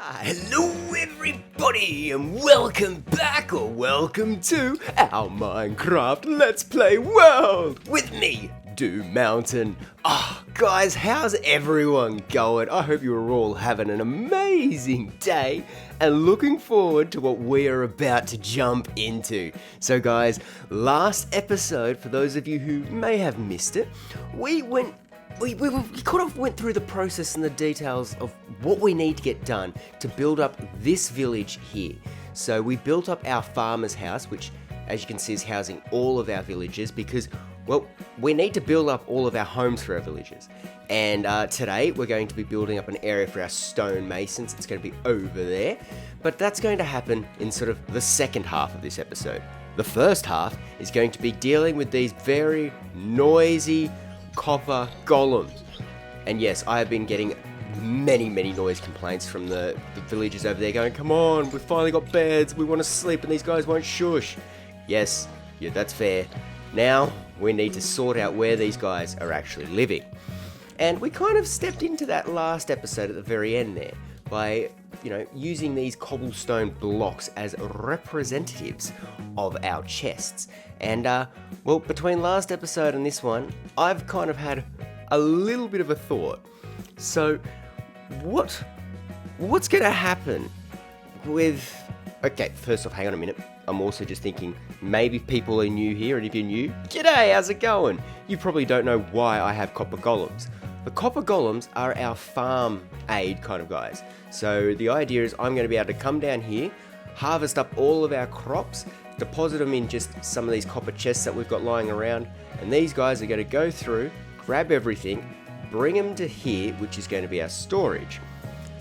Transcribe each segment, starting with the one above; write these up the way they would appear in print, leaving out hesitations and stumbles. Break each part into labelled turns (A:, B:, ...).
A: Hello everybody and welcome back or welcome to our Minecraft Let's Play world with me, DueMountain. Guys, how's everyone going? I hope you're all having an amazing day and looking forward to what we are about to jump into. So guys, last episode, for those of you who may have missed it, we kind of went through the process and the details of what we need to get done to build up this village here. So we built up our farmer's house, which as you can see is housing all of our villagers because, well, we need to build up all of our homes for our villagers. And today we're going to be building up an area for our stone masons. It's going to be over there, but that's going to happen in sort of the second half of this episode. The first half is going to be dealing with these very noisy copper golems. And yes, I have been getting many noise complaints from the villagers over there going, come on, we've finally got beds, we want to sleep and these guys won't shush. Yes, yeah, that's fair. Now we need to sort out where these guys are actually living. And we kind of stepped into that last episode at the very end there by, using these cobblestone blocks as representatives of our chests. And, well, between last episode and this one, I've kind of had a little bit of a thought. So, what's going to happen with... Okay, first off, hang on a minute. I'm also just thinking, maybe people are new here, and if you're new, g'day, how's it going? You probably don't know why I have copper golems. The copper golems are our farm aid kind of guys. So the idea is I'm going to be able to come down here, harvest up all of our crops, deposit them in just some of these copper chests that we've got lying around, and these guys are going to go through, grab everything, bring them to here, which is going to be our storage.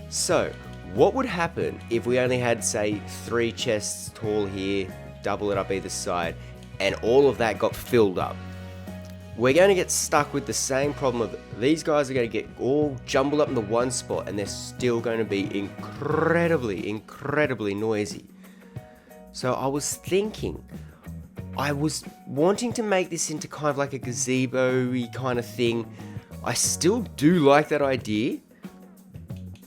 A: So what would happen if we only had, say, 3 chests tall here, double it up either side, and all of that got filled up? We're going to get stuck with the same problem of these guys are going to get all jumbled up into one spot and they're still going to be incredibly noisy. So I was thinking, I was wanting to make this into kind of like a gazebo-y kind of thing. I still do like that idea,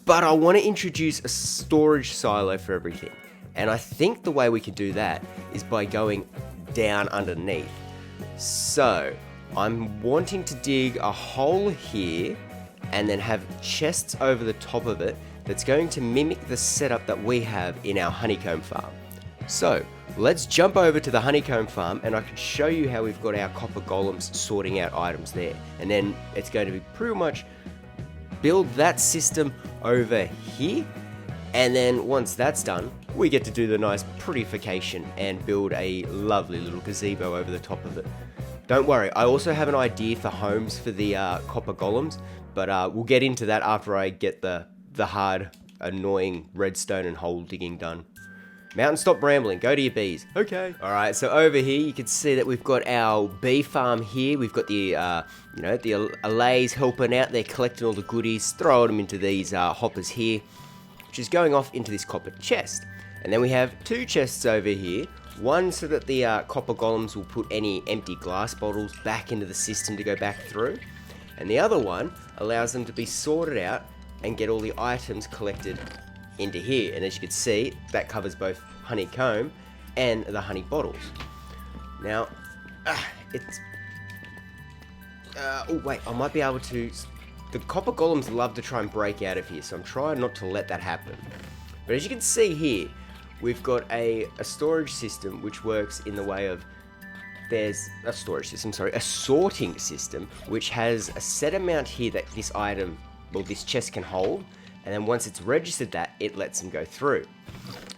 A: but I want to introduce a storage silo for everything. And I think the way we can do that is by going down underneath. So I'm wanting to dig a hole here and then have chests over the top of it that's going to mimic the setup that we have in our honeycomb farm. So let's jump over to the honeycomb farm and I can show you how we've got our copper golems sorting out items there. And then it's going to be pretty much build that system over here. And then once that's done, we get to do the nice prettification and build a lovely little gazebo over the top of it. Don't worry, I also have an idea for homes for the copper golems, but we'll get into that after I get the hard, annoying redstone and hole digging done. Mountain, stop rambling, go to your bees. Okay. Alright, so over here you can see that we've got our bee farm here. We've got the, the allays helping out. They're collecting all the goodies, throwing them into these hoppers here, which is going off into this copper chest. And then we have 2 chests over here. One so that the copper golems will put any empty glass bottles back into the system to go back through. And the other one allows them to be sorted out and get all the items collected into here. And as you can see, that covers both honeycomb and the honey bottles. Now, oh wait, I might be able to... The copper golems love to try and break out of here, so I'm trying not to let that happen. But as you can see here, we've got a storage system which works in the way of, there's a sorting system which has a set amount here that this item, well, this chest can hold, and then once it's registered that, it lets them go through.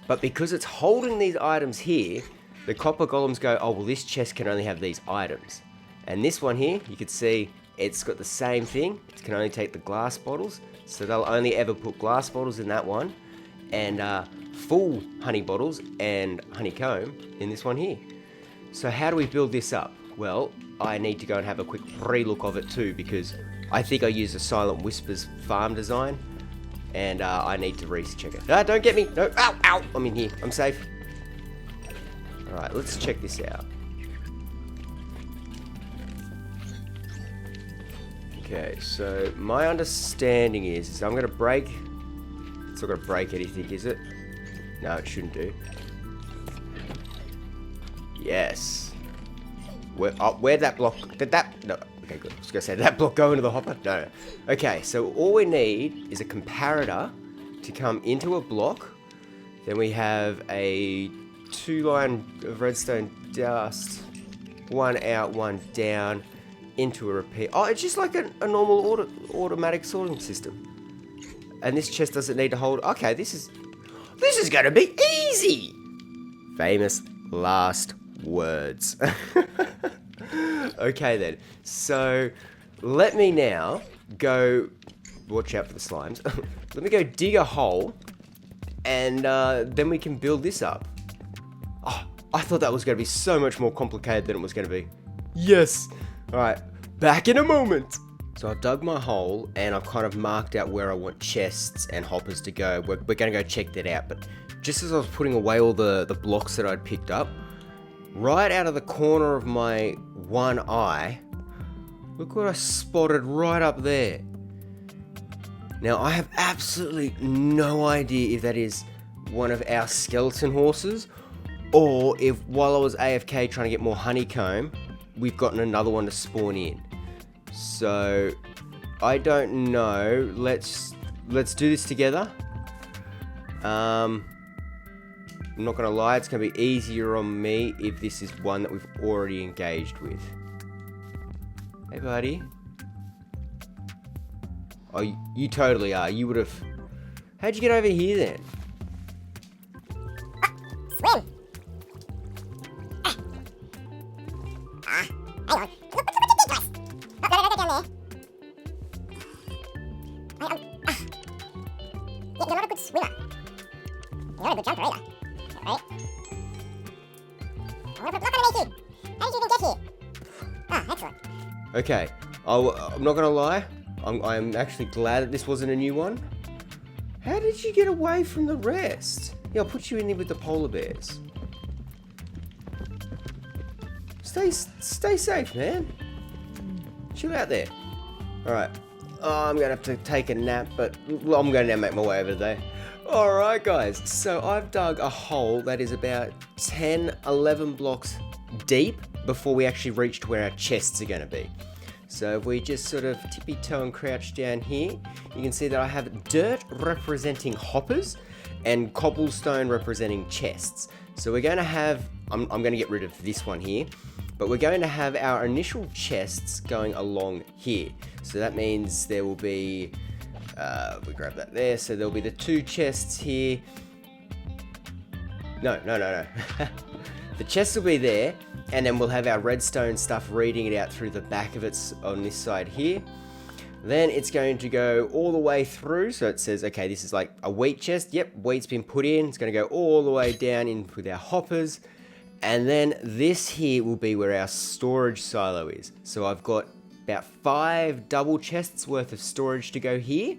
A: But because it's holding these items here, the copper golems go, oh well, this chest can only have these items. And this one here, you can see it's got the same thing, it can only take the glass bottles, so they'll only ever put glass bottles in that one, and full honey bottles and honeycomb in this one here. So how do we build this up? Well, I need to go and have a quick pre-look of it too, because I think I used a Silent Whispers farm design, and I need to recheck it. Ah, don't get me! No, ow! I'm in here, I'm safe. Alright, let's check this out. Okay, so my understanding is I'm going to break... It's not gonna break anything, is it? No, it shouldn't do. Yes. Where'd that block... Did that... No. Okay, good. I was gonna say, did that block go into the hopper? No. Okay, so all we need is a comparator to come into a block. Then we have a 2-line of redstone dust. 1 out, 1 down. Into a repeat. Oh, it's just like a normal automatic sorting system. And this chest doesn't need to hold... Okay, this is gonna be easy! Famous last words. Okay then, so let me now go, watch out for the slimes, let me go dig a hole, and then we can build this up. Oh, I thought that was going to be so much more complicated than it was going to be. Yes! Alright, back in a moment! So I've dug my hole, and I've kind of marked out where I want chests and hoppers to go. We're going to go check that out, but just as I was putting away all the blocks that I'd picked up, right out of the corner of my one eye, look what I spotted right up there. Now, I have absolutely no idea if that is one of our skeleton horses, or if while I was AFK trying to get more honeycomb, we've gotten another one to spawn in. So, I don't know. Let's do this together. I'm not gonna lie, it's gonna be easier on me if this is one that we've already engaged with. Hey, buddy. Oh, you totally are. You would have... How'd you get over here then?
B: Swim! Hang on. Look at the big guys! Oh, no, down there. Yeah, you're not a good swimmer. You're not a good jumper either. Right? I want to put a block underneath you. How did you even get here? Ah, excellent.
A: Okay. I'm not gonna lie. I'm actually glad that this wasn't a new one. How did you get away from the rest? Yeah, I'll put you in there with the polar bears. Stay safe, man. Chill out there. Alright. Oh, I'm gonna have to take a nap, but I'm gonna now make my way over there. Alright guys, so I've dug a hole that is about 10, 11 blocks deep before we actually reach to where our chests are going to be. So if we just sort of tippy-toe and crouch down here, you can see that I have dirt representing hoppers and cobblestone representing chests. So we're going to have, I'm going to get rid of this one here, but we're going to have our initial chests going along here. So that means there will be, we grab that there, so there'll be the 2 chests here. No. The chests will be there, and then we'll have our redstone stuff reading it out through the back of it on this side here. Then it's going to go all the way through, so it says, okay, this is like a wheat chest. Yep, wheat's been put in. It's going to go all the way down in with our hoppers. And then this here will be where our storage silo is. So I've got about 5 double chests worth of storage to go here.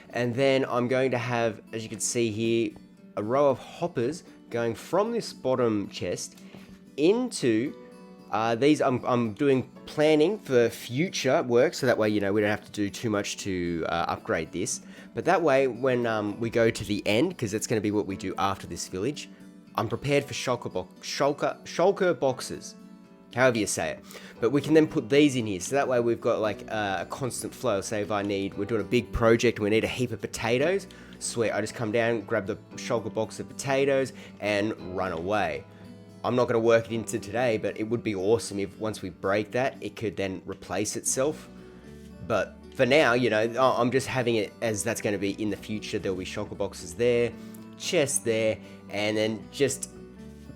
A: And then I'm going to have, as you can see here, a row of hoppers going from this bottom chest into these. I'm doing planning for future work, so that way, you know, we don't have to do too much to upgrade this. But that way, when we go to the end, because that's going to be what we do after this village, I'm prepared for shulker boxes, however you say it. But we can then put these in here, so that way we've got like a constant flow. Say if we're doing a big project and we need a heap of potatoes, sweet, I just come down, grab the shulker box of potatoes and run away. I'm not going to work it into today, but it would be awesome if once we break that, it could then replace itself. But for now, you know, I'm just having it as that's going to be in the future. There'll be shulker boxes there, chests there, and then just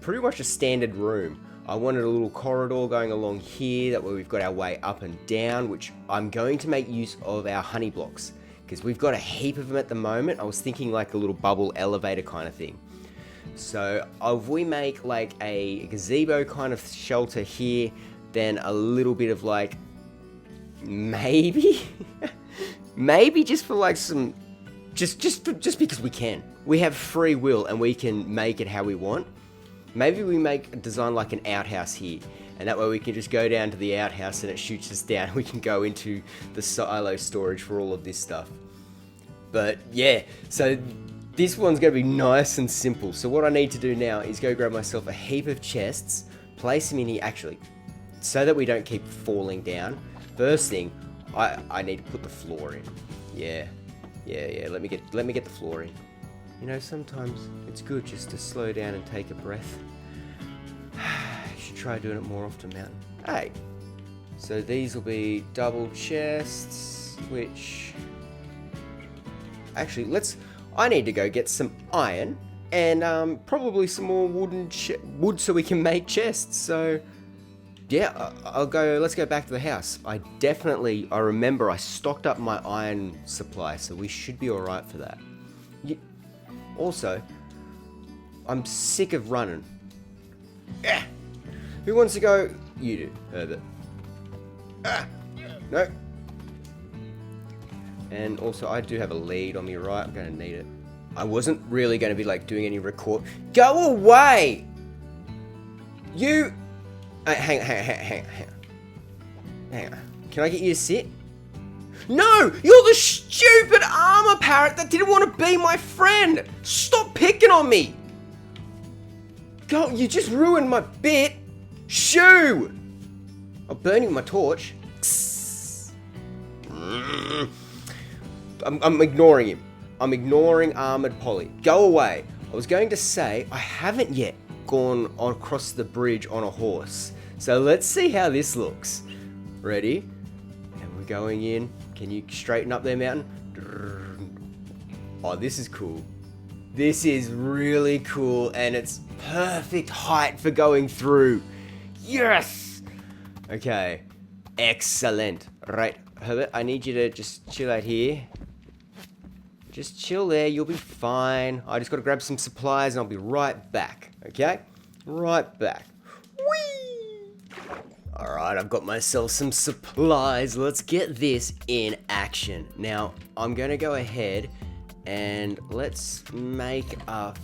A: pretty much a standard room. I wanted a little corridor going along here, that way we've got our way up and down, which I'm going to make use of our honey blocks, because we've got a heap of them at the moment. I was thinking like a little bubble elevator kind of thing. So if we make like a gazebo kind of shelter here, then a little bit of like, maybe just for like some, just because we can. We have free will and we can make it how we want. Maybe we make a design like an outhouse here, and that way we can just go down to the outhouse and it shoots us down. We can go into the silo storage for all of this stuff. But yeah, so this one's going to be nice and simple. So what I need to do now is go grab myself a heap of chests, place them in here, actually, so that we don't keep falling down. First thing, I need to put the floor in. Yeah. Let me get the floor in. You know, sometimes it's good just to slow down and take a breath. You should try doing it more often, Mountain. Hey. So these will be double chests, which... Actually, I need to go get some iron and probably some more wood so we can make chests. So, yeah, let's go back to the house. I remember I stocked up my iron supply, so we should be alright for that. Also, I'm sick of running. Yeah. Who wants to go? You do, Herbert. No. And also, I do have a lead on me right. I'm going to need it. I wasn't really going to be like doing any record. Go away! You... hang on. Can I get you to sit? No! You're the stupid armor parrot that didn't want to be my friend! Stop picking on me! Go, you just ruined my bit! Shoo! I'll burn you with my torch. I'm ignoring him. I'm ignoring Armored Polly. Go away. I was going to say, I haven't yet gone across the bridge on a horse. So let's see how this looks. Ready? And we're going in. Can you straighten up there, Mountain? Oh, this is cool. This is really cool, and it's perfect height for going through. Yes! Okay. Excellent. Right, Herbert, I need you to just chill out here. Just chill there, you'll be fine. I just got to grab some supplies and I'll be right back, okay? Right back. Whee! Alright, I've got myself some supplies. Let's get this in action. Now, I'm going to go ahead and let's make up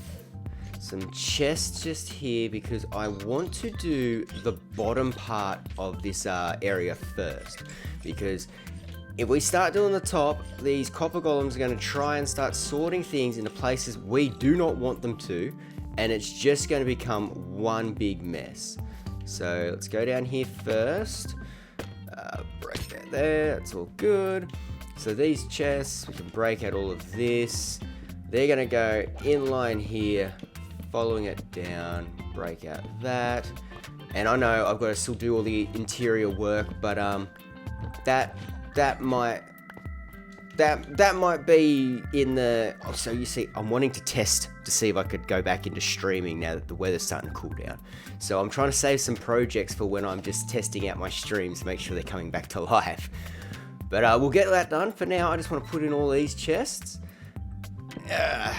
A: some chests just here because I want to do the bottom part of this area first. Because if we start doing the top, these copper golems are going to try and start sorting things into places we do not want them to, and it's just going to become one big mess. So let's go down here first. Break that there. That's all good. So these chests, we can break out all of this. They're going to go in line here, following it down. Break out that. And I know I've got to still do all the interior work, but that might be in the... Oh, so you see, I'm wanting to test to see if I could go back into streaming now that the weather's starting to cool down. So I'm trying to save some projects for when I'm just testing out my streams to make sure they're coming back to life. But we'll get that done. For now, I just want to put in all these chests. Up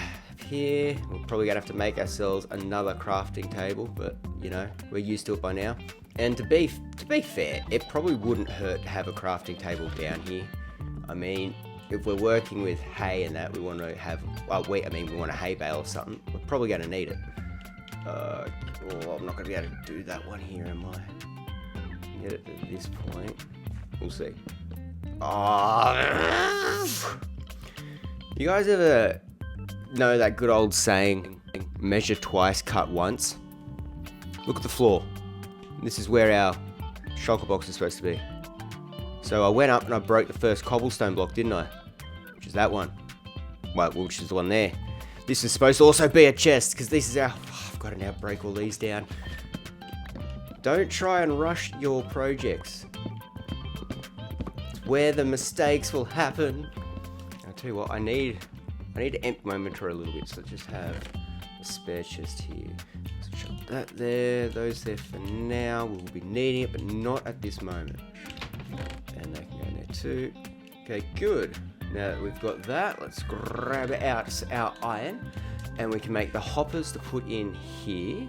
A: here, we're probably going to have to make ourselves another crafting table, but, you know, we're used to it by now. And to be fair, it probably wouldn't hurt to have a crafting table down here. I mean, if we're working with hay and that, we want to have, we want a hay bale or something. We're probably going to need it. I'm not going to be able to do that one here, am I? Get it at this point. We'll see. You guys ever know that good old saying, measure twice, cut once? Look at the floor. This is where our shulker box is supposed to be. So I went up and I broke the first cobblestone block, didn't I? Which is that one. Well, which is the one there. This is supposed to also be a chest, because this is our... I've got to now break all these down. Don't try and rush your projects. It's where the mistakes will happen. I'll tell you what, I need to empty my inventory a little bit, so just have a spare chest here. So chuck that there, those there for now. We'll be needing it, but not at this moment. And they can go in there too. Okay, good. Now that we've got that, let's grab out our iron, and we can make the hoppers to put in here.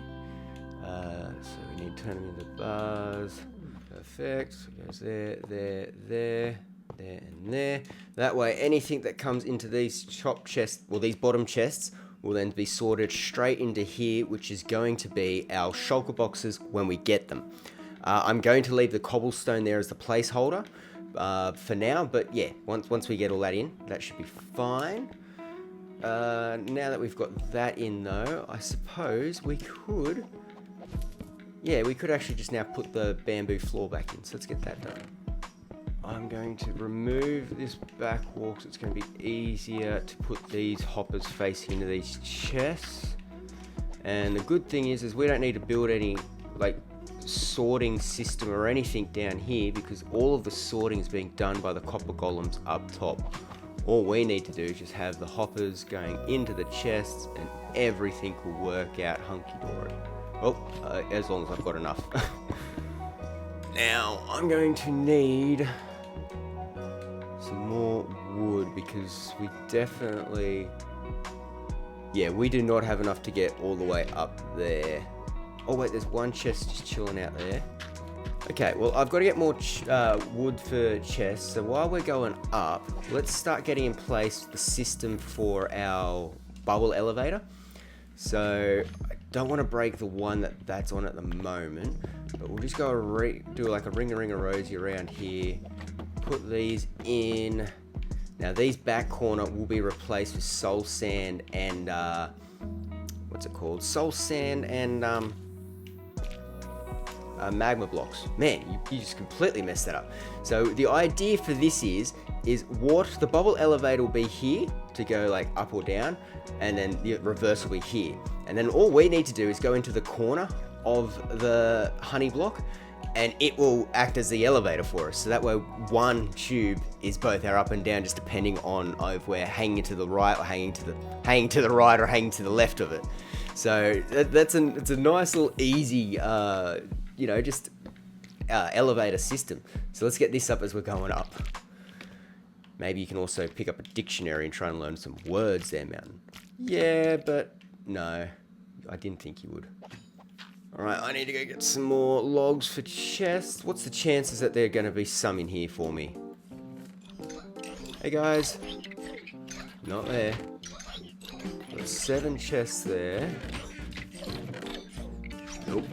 A: So we need to turn them into bars. Perfect. So it goes there, there, there, there, and there. That way, anything that comes into these top chests, well, these bottom chests, will then be sorted straight into here, which is going to be our shulker boxes when we get them. I'm going to leave the cobblestone there as the placeholder for now, but yeah, once we get all that in, that should be fine. now that we've got that in though, I suppose we could... Yeah, we could actually just now put the bamboo floor back in. So let's get that done. I'm going to remove this back wall so it's going to be easier to put these hoppers facing into these chests. And the good thing is we don't need to build any like sorting system or anything down here because all of the sorting is being done by the copper golems up top. All we need to do is just have the hoppers going into the chests and everything will work out hunky-dory. Oh, as long as I've got enough. Now, I'm going to need some more wood because we definitely... Yeah, we do not have enough to get all the way up there. Oh wait, there's one chest just chilling out there. Okay, well I've got to get more wood for chests. So while we're going up, let's start getting in place the system for our bubble elevator. So I don't want to break the one that's on at the moment, but we'll just go do like a ring-a-ring-a-rosy around here. Put these in. Now these back corner will be replaced with soul sand and what's it called? Soul sand and magma blocks. Man, you just completely messed that up. So the idea for this is the bubble elevator will be here to go like up or down, and then the reverse will be here. And then all we need to do is go into the corner of the honey block, and it will act as the elevator for us. So that way one tube is both our up and down, just depending on if we're hanging to the right or hanging to the right or hanging to the left of it. So it's a nice little easy, elevator system. So let's get this up as we're going up. Maybe you can also pick up a dictionary and try and learn some words there, Mountain. Yeah, but no, I didn't think you would. Alright, I need to go get some more logs for chests. What's the chances that there are going to be some in here for me? Hey guys. Not there. There's 7 chests there. Nope.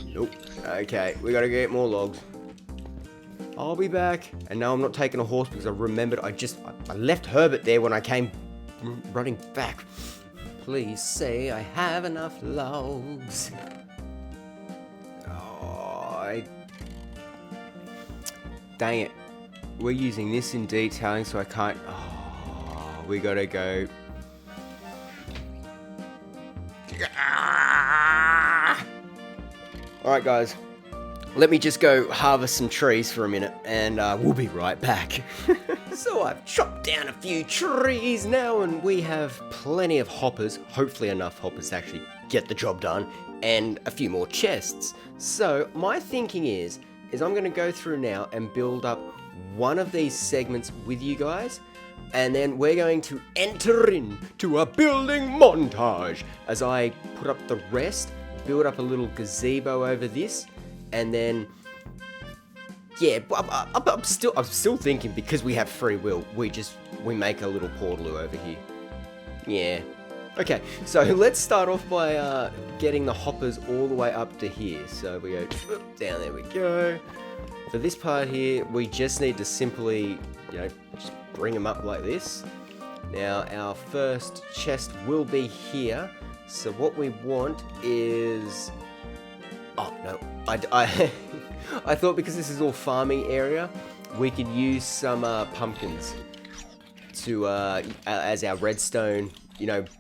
A: Nope. Okay, we gotta get more logs. I'll be back. And now I'm not taking a horse because I remembered I left Herbert there when I came running back. Please say I have enough logs. Oh, dang it. We're using this in detailing, so I can't... Oh, we gotta go... Alright guys, let me just go harvest some trees for a minute and we'll be right back. So I've chopped down a few trees now and we have plenty of hoppers, hopefully enough hoppers to actually get the job done, and a few more chests. So my thinking is I'm going to go through now and build up one of these segments with you guys, and then we're going to enter into a building montage as I put up the rest, build up a little gazebo over this, and then yeah, I'm still thinking, because we have free will, we make a little portal over here. Yeah. Okay, so let's start off by getting the hoppers all the way up to here. So we go down, there we go. For this part here, we just need to simply, just bring them up like this. Now, our first chest will be here. So what we want is... Oh, no. I thought because this is all farming area, we could use some pumpkins to as our redstone,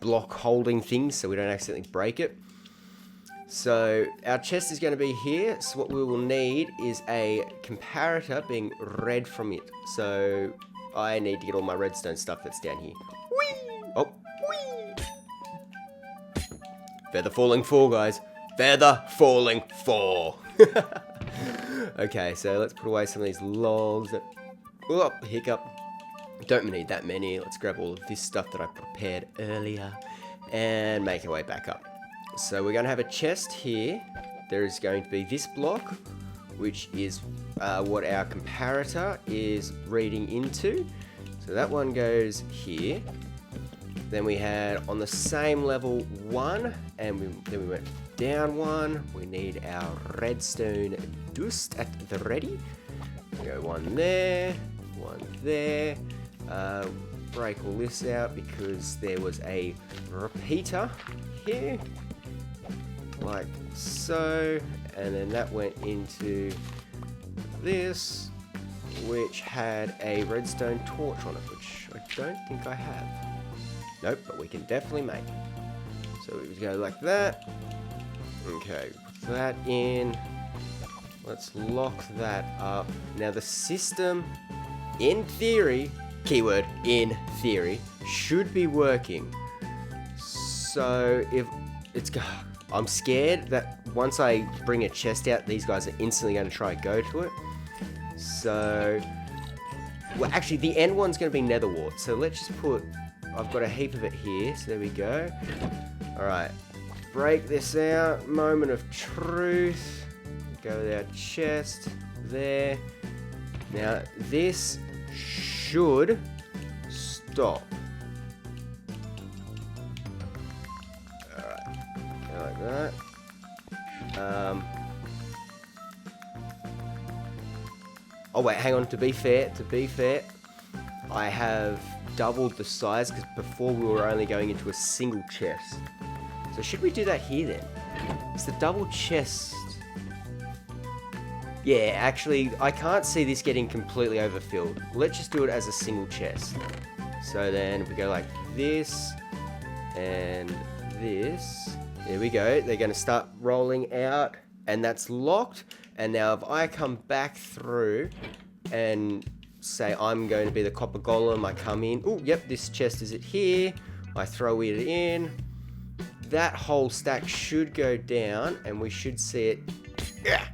A: block holding things, so we don't accidentally break it. So our chest is going to be here. So what we will need is a comparator being red from it. So I need to get all my redstone stuff that's down here. Whee! Oh, whee! Feather falling 4, guys. Feather falling 4. Okay, so let's put away some of these logs. Oh, hiccup. Don't need that many. Let's grab all of this stuff that I prepared earlier and make our way back up. So we're going to have a chest here. There is going to be this block, which is what our comparator is reading into. So that one goes here. Then we had on the same level 1, and then we went down 1. We need our redstone dust at the ready. We go 1 there, 1 there. break all this out because there was a repeater here, like so, and then that went into this, which had a redstone torch on it, which I don't think I have. Nope, but we can definitely make. So we go like that. Okay, put that in. Let's lock that up. Now the system, in theory, keyword in theory, should be working. So if it's, I'm scared that once I bring a chest out, these guys are instantly going to try and go to it. So, well, actually the end one's going to be nether wart. So let's just put, I've got a heap of it here. So there we go. All right, break this out. Moment of truth. Go with our chest there. Now this should stop. Alright, go like that. Oh wait, hang on, to be fair, I have doubled the size because before we were only going into a single chest. So should we do that here then? It's the double chest. Yeah, actually, I can't see this getting completely overfilled. Let's just do it as a single chest. So then we go like this and this. There we go. They're going to start rolling out, and that's locked. And now if I come back through and say I'm going to be the copper golem, I come in. Oh, yep, this chest is it here. I throw it in. That whole stack should go down, and we should see it. Yeah.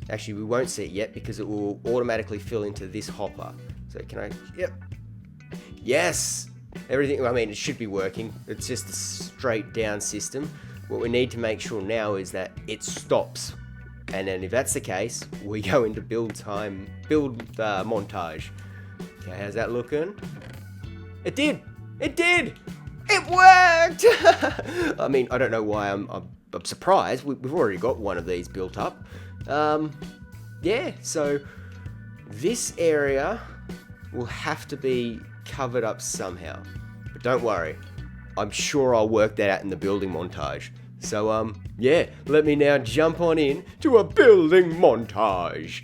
A: Actually, we won't see it yet because it will automatically fill into this hopper. So can I? Yep. Yes! Everything, I mean, it should be working. It's just a straight down system. What we need to make sure now is that it stops. And then if that's the case, we go into build montage. Okay, how's that looking? It did! It did! It worked! I mean, I don't know why I'm surprised. We've already got one of these built up. Yeah, so this area will have to be covered up somehow. But don't worry, I'm sure I'll work that out in the building montage. So, yeah, let me now jump on in to a building montage.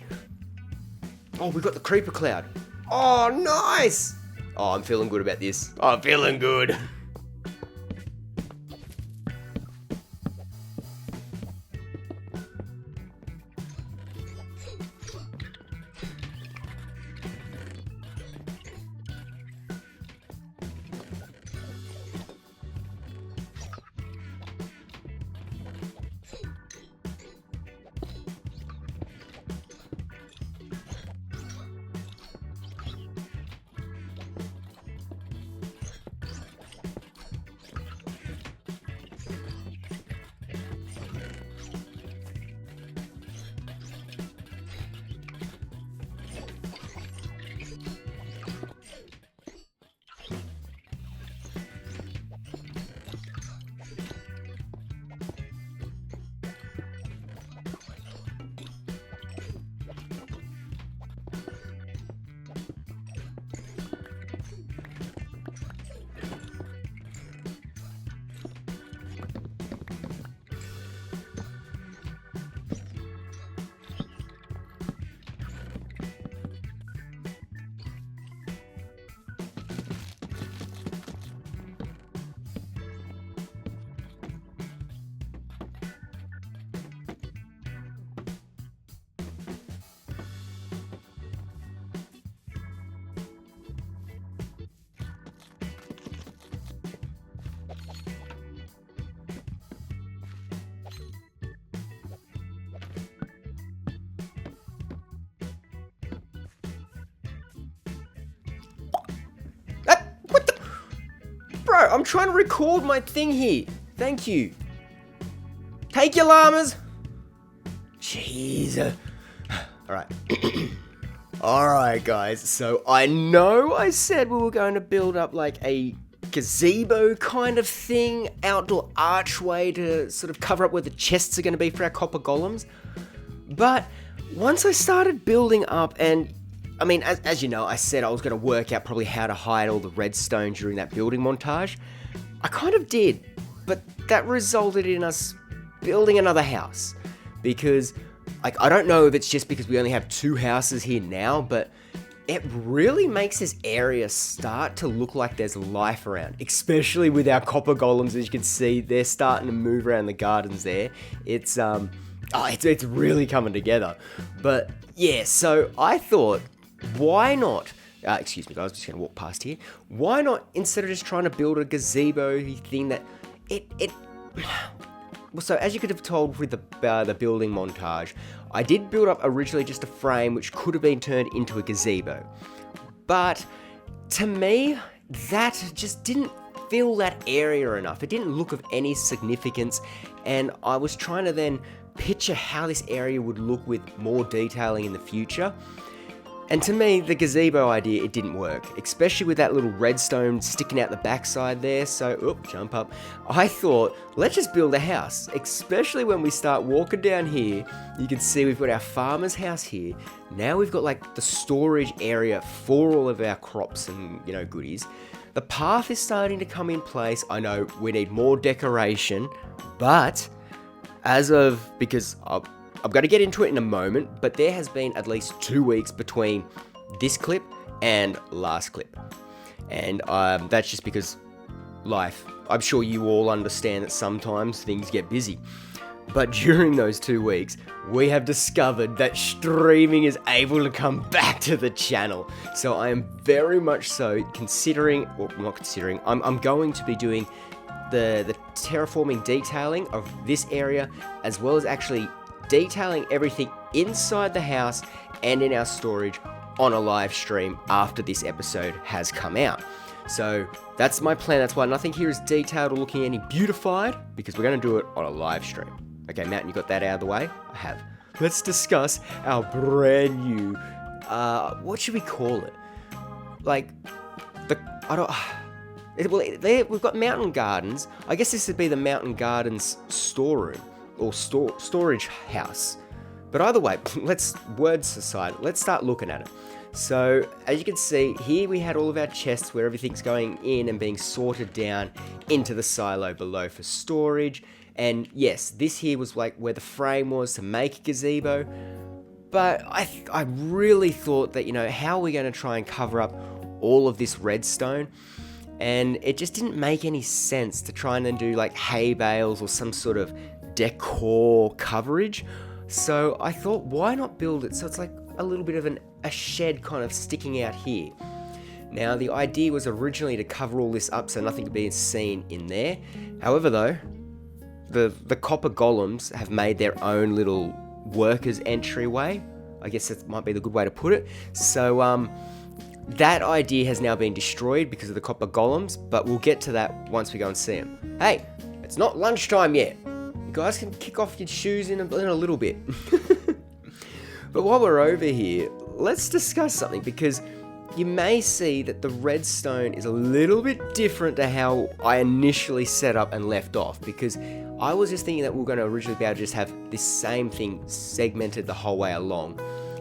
A: Oh, we got the creeper cloud. Oh, nice! Oh, I'm feeling good about this. I'm feeling good. Bro, I'm trying to record my thing here. Thank you. Take your llamas. Jeez. Alright. Alright, guys. So I know I said we were going to build up like a gazebo kind of thing, outdoor archway to sort of cover up where the chests are going to be for our copper golems. But once I started building up, and I mean, as you know, I said I was going to work out probably how to hide all the redstone during that building montage. I kind of did, but that resulted in us building another house. Because, like, I don't know if it's just because we only have 2 houses here now, but it really makes this area start to look like there's life around. Especially with our copper golems, as you can see, they're starting to move around the gardens there. It's really coming together. But, yeah, so I thought, why not? Excuse me, guys, I'm just going to walk past here. Why not, instead of just trying to build a gazebo thing that well, so as you could have told with the building montage, I did build up originally just a frame which could have been turned into a gazebo. But to me, that just didn't fill that area enough. It didn't look of any significance, and I was trying to then picture how this area would look with more detailing in the future. And to me, the gazebo idea, it didn't work, especially with that little redstone sticking out the backside there. So, jump up. I thought, let's just build a house, especially when we start walking down here. You can see we've got our farmer's house here. Now we've got like the storage area for all of our crops and, goodies. The path is starting to come in place. I know we need more decoration, but because I'm going to get into it in a moment, but there has been at least 2 weeks between this clip and last clip. And that's just because life. I'm sure you all understand that sometimes things get busy. But during those 2 weeks, we have discovered that streaming is able to come back to the channel. So I am very much so I'm going to be doing the terraforming detailing of this area, as well as actually detailing everything inside the house and in our storage on a live stream after this episode has come out. So that's my plan. That's why nothing here is detailed or looking any beautified, because we're going to do it on a live stream. Okay, Matt, you got that out of the way? I have. Let's discuss our brand new, what should we call it? We've got mountain gardens. I guess this would be the mountain gardens storeroom. Or storage house. But either way, words aside, let's start looking at it. So, as you can see, here we had all of our chests where everything's going in and being sorted down into the silo below for storage. And yes, this here was like where the frame was to make a gazebo. But I really thought that, how are we going to try and cover up all of this redstone? And it just didn't make any sense to try and then do like hay bales or some sort of decor coverage. So I thought, why not build it so it's like a little bit of a shed kind of sticking out here. Now the idea was originally to cover all this up so nothing could be seen in there. However though, the copper golems have made their own little workers entryway. I guess that might be the good way to put it. So that idea has now been destroyed because of the copper golems, but we'll get to that once we go and see them. Hey, it's not lunchtime yet. You guys can kick off your shoes in a little bit. But while we're over here, let's discuss something, because you may see that the redstone is a little bit different to how I initially set up and left off, because I was just thinking that we were going to originally be able to just have this same thing segmented the whole way along.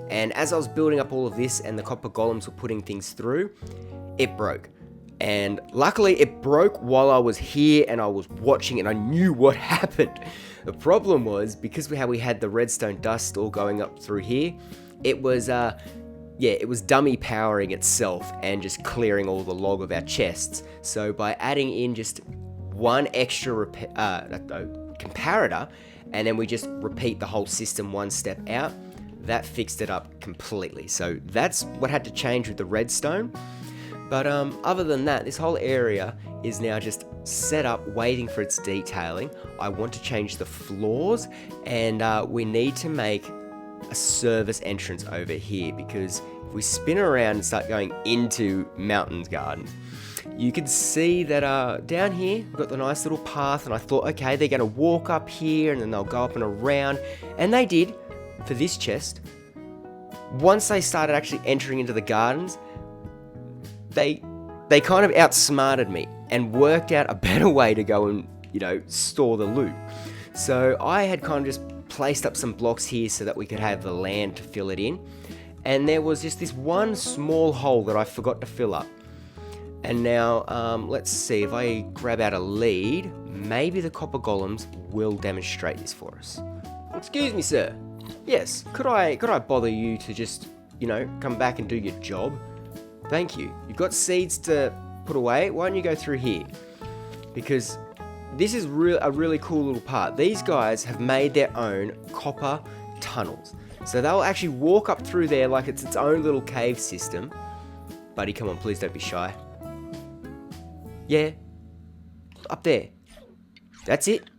A: And as I was building up all of this and the copper golems were putting things through, it broke. And luckily it broke while I was here and I was watching and I knew what happened. The problem was, because we had the redstone dust all going up through here, it was dummy powering itself and just clearing all the log of our chests. So by adding in just one extra comparator, and then we just repeat the whole system one step out, that fixed it up completely. So that's what had to change with the redstone. But other than that, this whole area is now just set up, waiting for its detailing. I want to change the floors, and we need to make a service entrance over here, because if we spin around and start going into Mountain's garden, you can see that down here, we've got the nice little path, and I thought, okay, they're going to walk up here, and then they'll go up and around, and they did for this chest. Once they started actually entering into the gardens, they kind of outsmarted me and worked out a better way to go and, store the loot. So I had kind of just placed up some blocks here so that we could have the land to fill it in. and there was just this one small hole that I forgot to fill up. And now, let's see, if I grab out a lead, maybe the copper golems will demonstrate this for us. Excuse me, sir. Yes, could I bother you to just, come back and do your job? Thank you. You've got seeds to put away. Why don't you go through here? Because this is a really cool little part. These guys have made their own copper tunnels. So they'll actually walk up through there like it's its own little cave system. Buddy, come on, please don't be shy. Yeah, up there. That's it.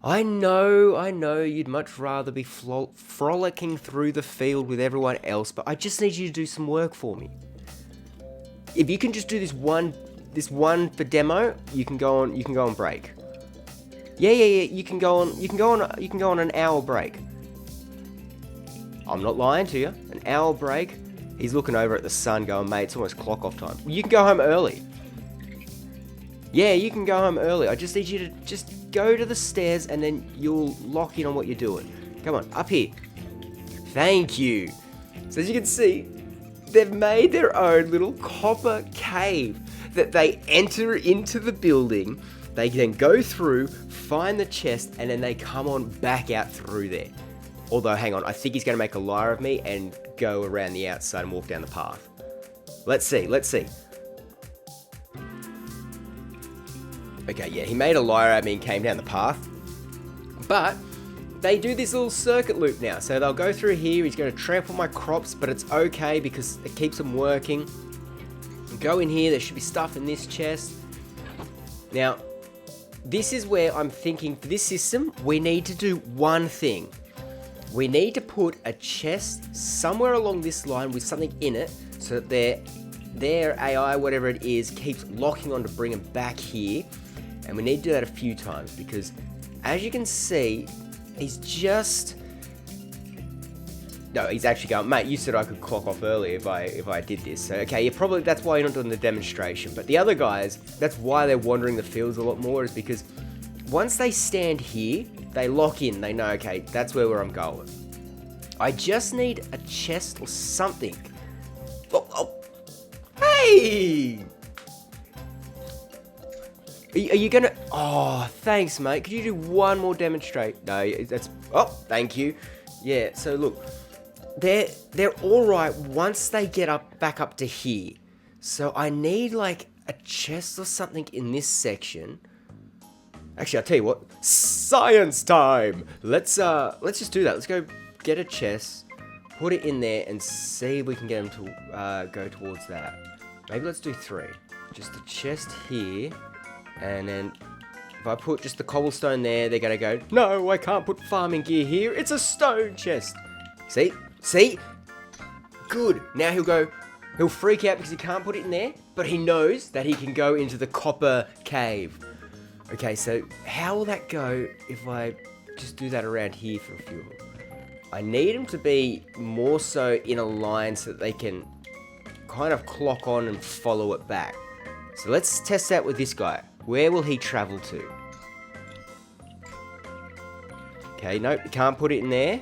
A: I know you'd much rather be frolicking through the field with everyone else, but I just need you to do some work for me. If you can just do this one for demo, you can go on break. Yeah, you can go on an hour break. I'm not lying to you. An hour break. He's looking over at the sun going, mate, it's almost clock off time. You can go home early. Yeah, you can go home early. I just need you to just go to the stairs and then you'll lock in on what you're doing. Come on, up here. Thank you. So as you can see, they've made their own little copper cave that they enter into the building. They then go through, find the chest, and then they come on back out through there. Although, hang on, I think he's going to make a liar of me and go around the outside and walk down the path. Let's see. Okay, yeah, he made a liar out of me and came down the path. But they do this little circuit loop now. So they'll go through here. He's going to trample my crops, but it's okay because it keeps them working. Go in here. There should be stuff in this chest. Now, this is where I'm thinking for this system, we need to do one thing. We need to put a chest somewhere along this line with something in it so that their AI, whatever it is, keeps locking on to bring them back here. And we need to do that a few times because, as you can see, he's actually going, mate, you said I could clock off early if I did this. So, okay, that's why you're not doing the demonstration. But the other guys, that's why they're wandering the fields a lot more, is because once they stand here, they lock in. They know, okay, that's where I'm going. I just need a chest or something. Oh. Hey! Are you gonna... Oh, thanks, mate. Could you do one more demonstrate? No, that's... Oh, thank you. Yeah, so look. They're alright once they get back up to here. So I need, like, a chest or something in this section. Actually, I'll tell you what. Science time! Let's just do that. Let's go get a chest, put it in there, and see if we can get them to go towards that. Maybe let's do 3. Just the chest here. And then if I put just the cobblestone there, they're going to go, no, I can't put farming gear here. It's a stone chest. See? Good. Now he'll freak out because he can't put it in there, but he knows that he can go into the copper cave. Okay, so how will that go if I just do that around here for a few of them? I need them to be more so in a line so that they can kind of clock on and follow it back. So let's test that with this guy. Where will he travel to? Okay, nope, you can't put it in there.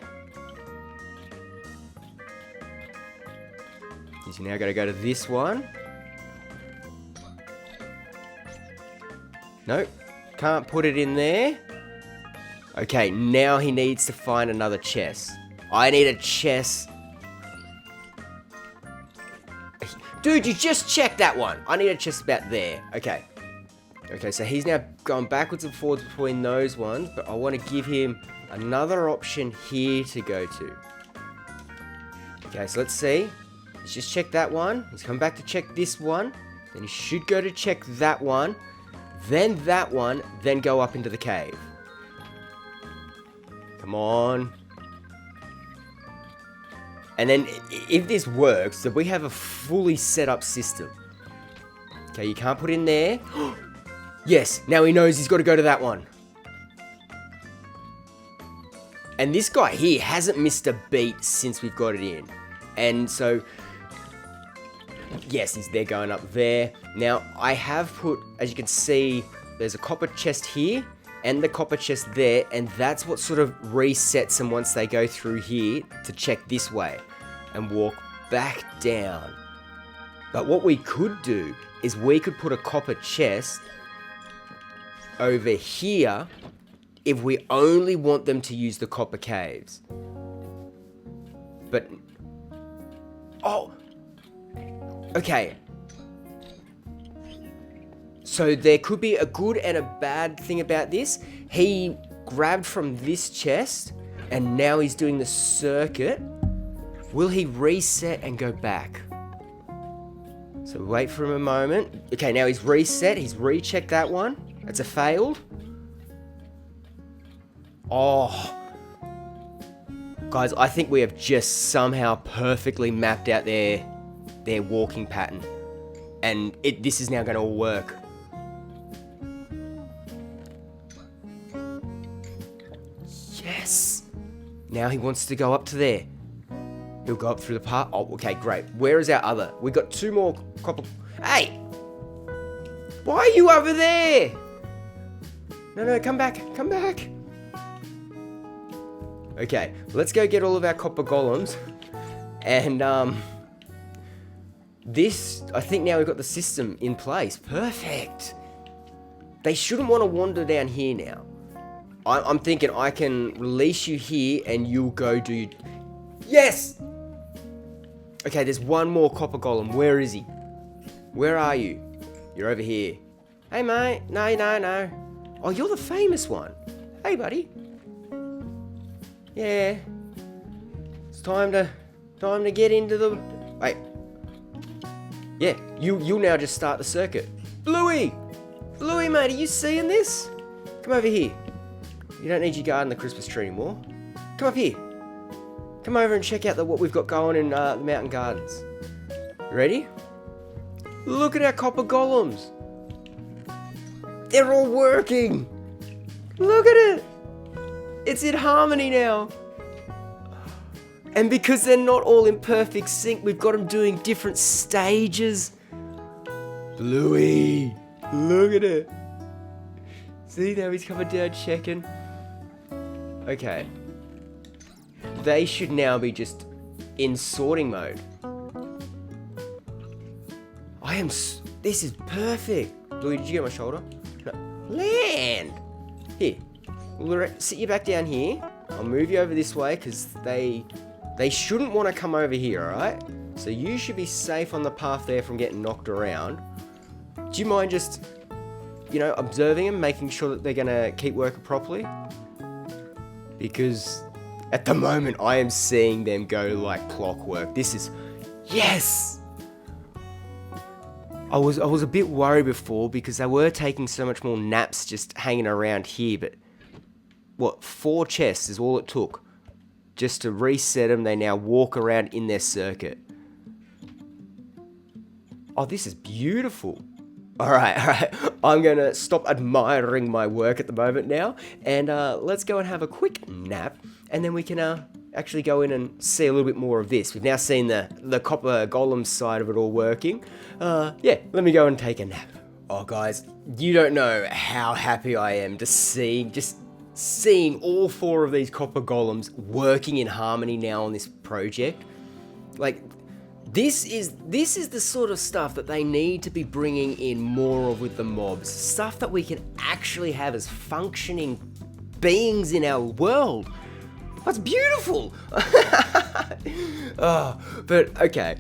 A: He's now got to go to this one. Nope, can't put it in there. Okay, now he needs to find another chest. I need a chest. Dude, you just checked that one. I need a chest about there. Okay. Okay, so he's now going backwards and forwards between those ones, but I want to give him another option here to go to. Okay, so let's see. He's just checked that one. He's come back to check this one. Then he should go to check that one. Then that one. Then go up into the cave. Come on. And then if this works, then we have a fully set up system. Okay, you can't put in there. Yes, now he knows he's got to go to that one. And this guy here hasn't missed a beat since we've got it in. And so, yes, they're going up there. Now, I have put, as you can see, there's a copper chest here and the copper chest there. And that's what sort of resets them once they go through here to check this way. and walk back down. But what we could do is we could put a copper chest over here if we only want them to use the copper caves. But, oh, okay. So there could be a good and a bad thing about this. He grabbed from this chest and now he's doing the circuit. Will he reset and go back? So wait for him a moment. Okay, now he's reset. He's rechecked that one. That's a failed. Oh. Guys, I think we have just somehow perfectly mapped out their walking pattern. And this is now going to work. Yes. Now he wants to go up to there. He'll go up through the path. Oh, okay, great. Where is our other? We got 2 more copper. Hey! Why are you over there? No, come back. Come back. Okay, let's go get all of our copper golems. And, I think now we've got the system in place. Perfect. They shouldn't want to wander down here now. I'm thinking I can release you here and you'll go do... Yes! Okay, there's one more copper golem. Where is he? Where are you? You're over here. Hey, mate. No. Oh, you're the famous one. Hey, buddy. Yeah. It's time to get into the... Wait. Yeah, you'll now just start the circuit. Bluey! Bluey, mate, are you seeing this? Come over here. You don't need your garden, the Christmas tree anymore. Come up here. Come over and check out what we've got going in the mountain gardens. Ready? Look at our copper golems. They're all working. Look at it. It's in harmony now. And because they're not all in perfect sync, we've got them doing different stages. Bluey, look at it. See, now he's coming down checking. Okay. They should now be just in sorting mode. This is perfect. Bluey, did you get my shoulder? No. Land. Here. We'll sit you back down here. I'll move you over this way because they shouldn't want to come over here, alright? So you should be safe on the path there from getting knocked around. Do you mind just, observing them, making sure that they're going to keep working properly? Because at the moment, I am seeing them go like clockwork. This is... Yes! I was a bit worried before because they were taking so much more naps just hanging around here, but... 4 chests is all it took. Just to reset them, they now walk around in their circuit. Oh, this is beautiful. Alright. I'm going to stop admiring my work at the moment now. And let's go and have a quick nap. And then we can actually go in and see a little bit more of this. We've now seen the copper golem side of it all working. Yeah, let me go and take a nap. Oh, guys, you don't know how happy I am to seeing all 4 of these copper golems working in harmony now on this project. Like, this is the sort of stuff that they need to be bringing in more of with the mobs. Stuff that we can actually have as functioning beings in our world. That's beautiful. But okay,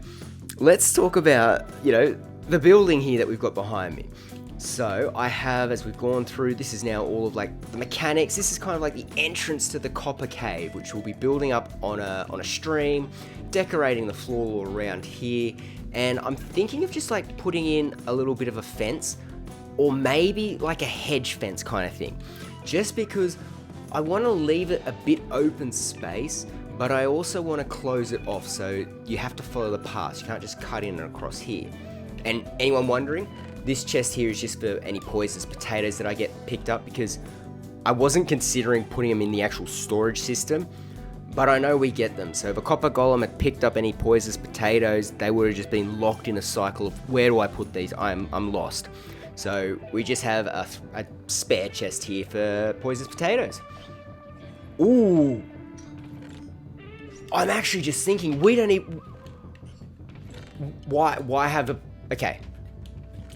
A: let's talk about, the building here that we've got behind me. So I have, as we've gone through, this is now all of the mechanics. This is kind of like the entrance to the copper cave, which we'll be building up on a stream, decorating the floor around here. And I'm thinking of just putting in a little bit of a fence, or maybe like a hedge fence kind of thing. Just because I want to leave it a bit open space, but I also want to close it off, so you have to follow the paths. You can't just cut in and across here. And anyone wondering? This chest here is just for any poisonous potatoes that I get picked up, because I wasn't considering putting them in the actual storage system, but I know we get them. So if a copper golem had picked up any poisonous potatoes, they would have just been locked in a cycle of where do I put these? I'm lost. So we just have a spare chest here for poisonous potatoes. Ooh. I'm actually just thinking, we don't need... Why have a... Okay.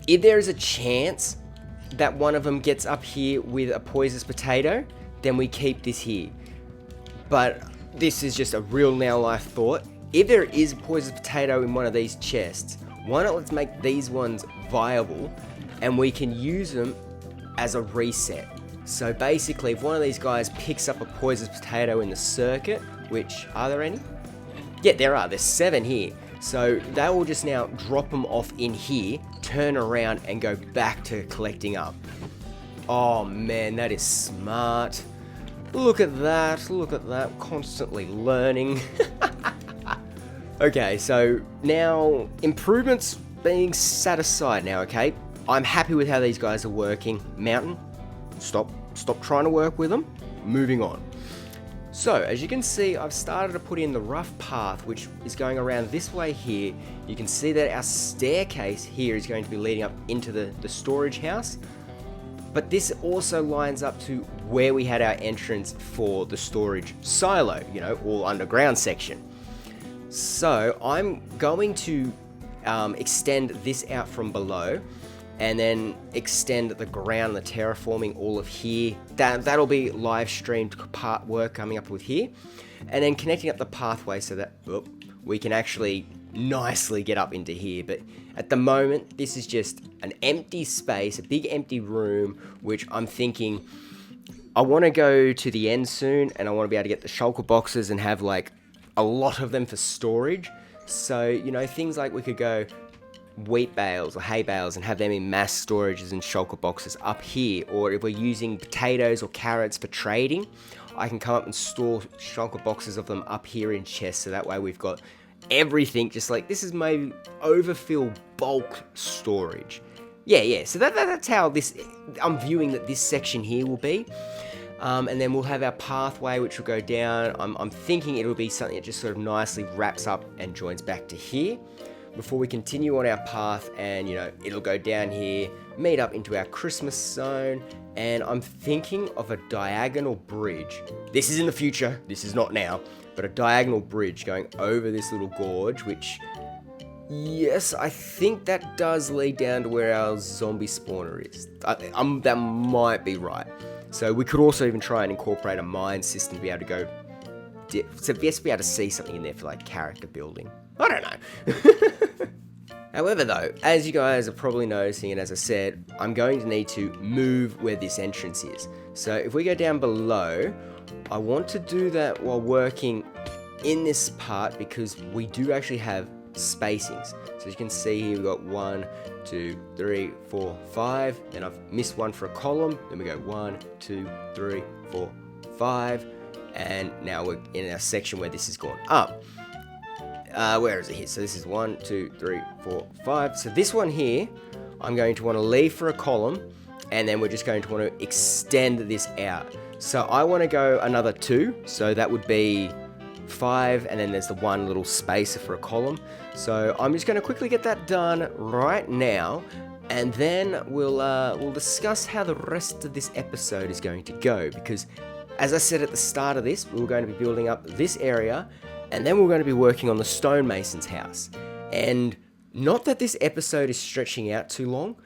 A: If there is a chance that one of them gets up here with a poisonous potato, then we keep this here. But this is just a real now life thought. If there is a poisonous potato in one of these chests, why not let's make these ones viable and we can use them as a reset. So basically, if one of these guys picks up a poisonous potato in the circuit, which, are there any? Yeah, there are. There's 7 here. So they will just now drop them off in here, turn around and go back to collecting up. Oh man, that is smart. Look at that, constantly learning. Okay, so now improvements being set aside now, okay? I'm happy with how these guys are working. Mountain, stop trying to work with them. Moving on. So, as you can see, I've started to put in the rough path, which is going around this way here. You can see that our staircase here is going to be leading up into the storage house. But this also lines up to where we had our entrance for the storage silo, you know, all underground section. So, I'm going to extend this out from below, and then extend the ground, the terraforming all of here. That'll be live streamed part work coming up with here. And then connecting up the pathway so that we can actually nicely get up into here. But at the moment, this is just an empty space, a big empty room, which I'm thinking I want to go to the end soon, and I want to be able to get the shulker boxes and have like a lot of them for storage. So, you know, things like we could go wheat bales or hay bales and have them in mass storages and shulker boxes up here, or if we're using potatoes or carrots for trading, I can come up and store shulker boxes of them up here in chests, so that way we've got everything. Just like this is my overfill bulk storage. Yeah, so that's how this, I'm viewing that this section here will be. And then we'll have our pathway which will go down. I'm thinking it'll be something that just sort of nicely wraps up and joins back to here before we continue on our path, and you know, it'll go down here, meet up into our Christmas zone, and I'm thinking of a diagonal bridge. This is in the future, this is not now, but a diagonal bridge going over this little gorge, which, yes, I think that does lead down to where our zombie spawner is. That might be right. So we could also even try and incorporate a mine system to be able to go, so just be able to see something in there for like character building. I don't know. However though, as you guys are probably noticing, and as I said, I'm going to need to move where this entrance is. So if we go down below, I want to do that while working in this part, because we do actually have spacings. So you can see here we've got 1, 2, 3, 4, 5. Then I've missed one for a column. Then we go 1, 2, 3, 4, 5. And now we're in our section where this has gone up. Where is it here? So this is 1, 2, 3, 4, 5. So this one here, I'm going to want to leave for a column, and then we're just going to want to extend this out. So I want to go another 2, so that would be 5, and then there's the one little spacer for a column. So I'm just going to quickly get that done right now, and then we'll discuss how the rest of this episode is going to go, because as I said at the start of this, we were going to be building up this area, and then we're going to be working on the stonemason's house. And not that this episode is stretching out too long,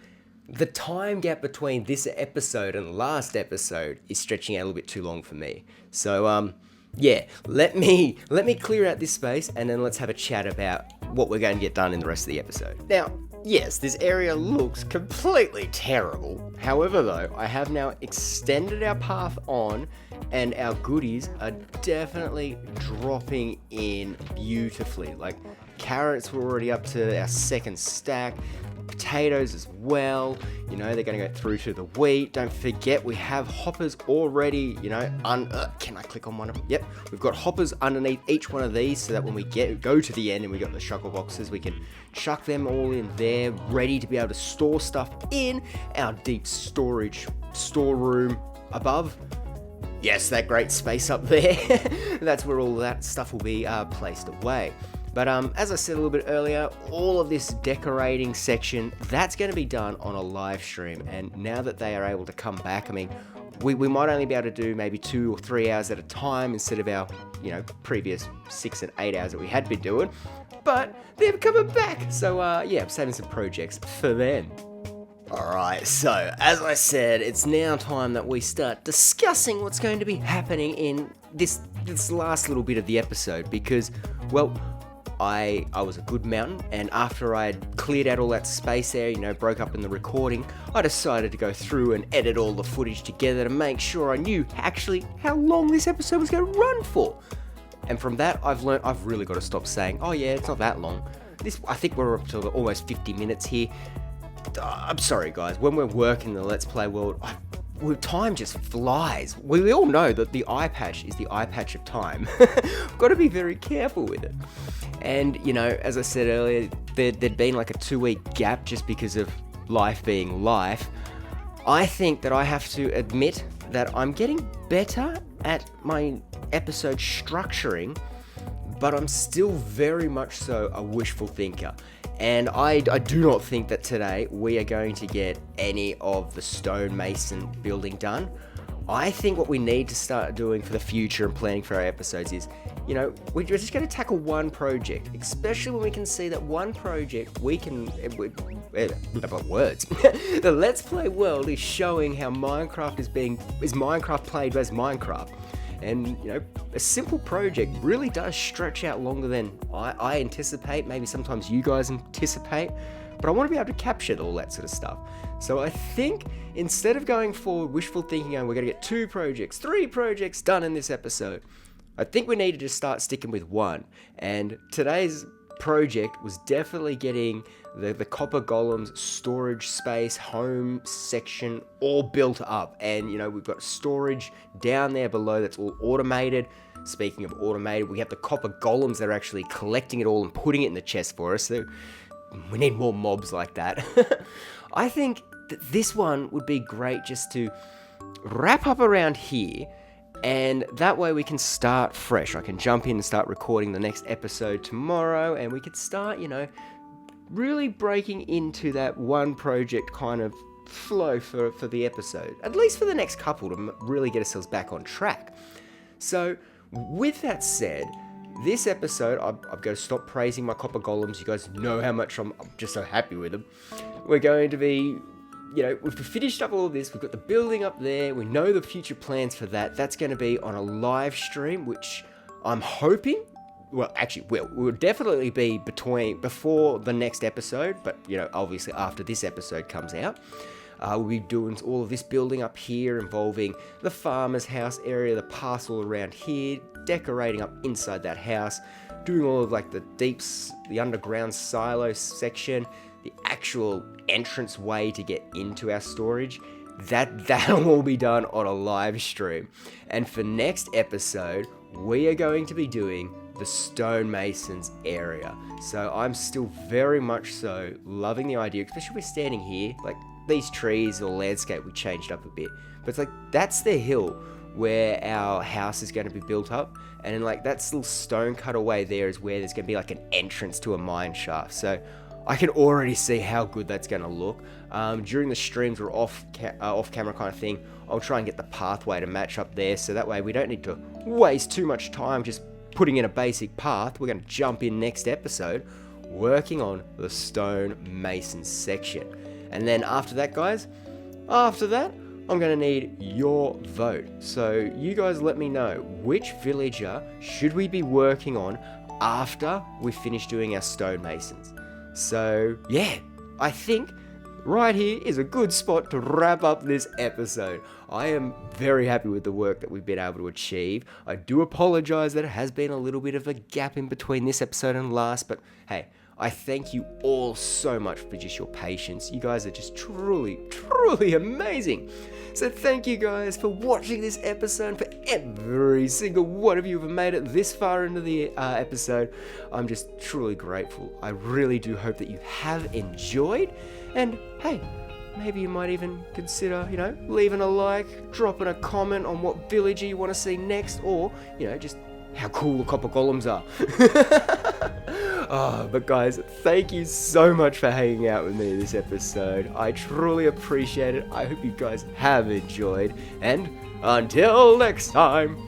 A: the time gap between this episode and the last episode is stretching out a little bit too long for me. So yeah, let me clear out this space, and then let's have a chat about what we're going to get done in the rest of the episode. Now, yes, this area looks completely terrible. However though, I have now extended our path on, and our goodies are definitely dropping in beautifully. Like, carrots were already up to our second stack, potatoes as well, you know, they're going to go through to the wheat. Don't forget, we have hoppers already, you know, can I click on one of them? Yep, we've got hoppers underneath each one of these, so that when we go to the end and we got the shulker boxes, we can chuck them all in there, ready to be able to store stuff in our deep storage storeroom above. Yes, that great space up there. That's where all that stuff will be placed away. But as I said a little bit earlier, all of this decorating section, that's going to be done on a live stream. And now that they are able to come back, I mean, We might only be able to do maybe 2 or 3 hours at a time instead of our, previous 6 and 8 hours that we had been doing. But they're coming back. So, I'm saving some projects for them. Alright, so as I said, it's now time that we start discussing what's going to be happening in this last little bit of the episode because, well, I was a good mountain, and after I had cleared out all that space there, broke up in the recording, I decided to go through and edit all the footage together to make sure I knew actually how long this episode was going to run for. And from that, I've learned I've really got to stop saying, oh yeah, it's not that long. I think we're up to almost 50 minutes here. I'm sorry guys, when we're working the Let's Play world, time just flies. We all know that the eye patch is the eye patch of time. I've got to be very careful with it. And, as I said earlier, there'd been like a 2-week gap just because of life being life. I think that I have to admit that I'm getting better at my episode structuring, but I'm still very much so a wishful thinker. And I do not think that today we are going to get any of the stonemason building done. I think what we need to start doing for the future and planning for our episodes is, we're just going to tackle one project, especially when we can see that one project we can, words, the Let's Play world is showing how Minecraft is Minecraft played as Minecraft. And, a simple project really does stretch out longer than I anticipate, maybe sometimes you guys anticipate, but I want to be able to capture all that sort of stuff. So I think instead of going forward wishful thinking, we're going to get 2 projects, 3 projects done in this episode, I think we need to just start sticking with one. And today's project was definitely getting the copper golems storage space home section all built up, and we've got storage down there below that's all automated. Speaking of automated, we have the copper golems that are actually collecting it all and putting it in the chest for us, so we need more mobs like that. I think that this one would be great just to wrap up around here, and that way we can start fresh. I can jump in and start recording the next episode tomorrow, and we could start, really breaking into that one project kind of flow for the episode, at least for the next couple, to really get ourselves back on track. So with that said, this episode, I'm going to stop praising my copper golems. You guys know how much I'm just so happy with them. We're going to be, we've finished up all of this. We've got the building up there. We know the future plans for that. That's going to be on a live stream, which I'm hoping, will definitely be before the next episode, but, obviously after this episode comes out. We'll be doing all of this building up here involving the farmer's house area, the parcel around here, decorating up inside that house, doing all of the underground silo section, the actual entrance way to get into our storage. That'll all be done on a live stream. And for next episode, we are going to be doing the stonemasons area. So I'm still very much so loving the idea, especially we're standing here, these trees or landscape we changed up a bit, but it's that's the hill where our house is going to be built up, and then that little stone cut away there is where there's going to be an entrance to a mine shaft. So I can already see how good that's going to look. During the streams or off camera kind of thing, I'll try and get the pathway to match up there, so that way we don't need to waste too much time just putting in a basic path. We're going to jump in next episode working on the stonemason section. And then after that, guys, I'm going to need your vote. So you guys let me know, which villager should we be working on after we finish doing our stonemasons? So yeah, I think right here is a good spot to wrap up this episode. I am very happy with the work that we've been able to achieve. I do apologize that it has been a little bit of a gap in between this episode and last, but hey, I thank you all so much for just your patience. You guys are just truly, truly amazing. So thank you guys for watching this episode, for every single one of you who have made it this far into the episode. I'm just truly grateful. I really do hope that you have enjoyed. And hey, maybe you might even consider, leaving a like, dropping a comment on what villager you want to see next, or, just how cool the copper golems are. But guys, thank you so much for hanging out with me this episode. I truly appreciate it. I hope you guys have enjoyed. And until next time.